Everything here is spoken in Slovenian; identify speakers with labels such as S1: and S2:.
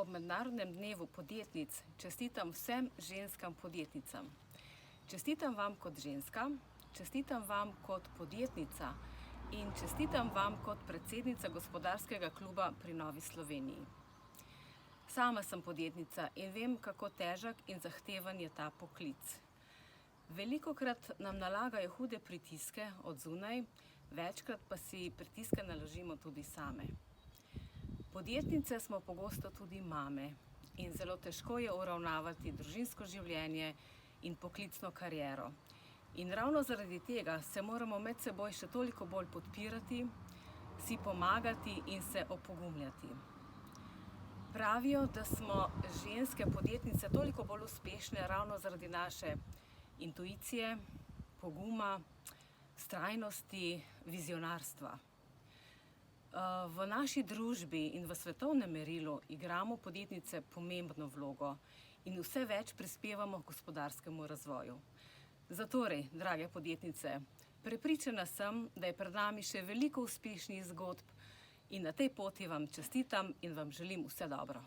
S1: ob Mednarodnem dnevu podjetnic čestitam vsem ženskam podjetnicam. Čestitam vam kot ženska, čestitam vam kot podjetnica in čestitam vam kot predsednica gospodarskega kluba pri Novi Sloveniji. Sama sem podjetnica in vem, kako težak in zahteven je ta poklic. Velikokrat nam nalagajo hude pritiske od zunaj, večkrat pa si pritiske naložimo tudi same. Podjetnice smo pogosto tudi mame in zelo težko je uravnavati družinsko življenje in poklicno kariero. In ravno zaradi tega se moramo med seboj še toliko bolj podpirati, si pomagati in se opogumljati. Pravijo, da smo ženske podjetnice toliko bolj uspešne ravno zaradi naše intuicije, poguma, vztrajnosti, vizionarstva. V naši družbi in v svetovnem merilu igramo podjetnice pomembno vlogo in vse več prispevamo k gospodarskemu razvoju. Zatorej, drage podjetnice, prepričana sem, da je pred nami še veliko uspešnih zgodb in na tej poti vam čestitam in vam želim vse dobro.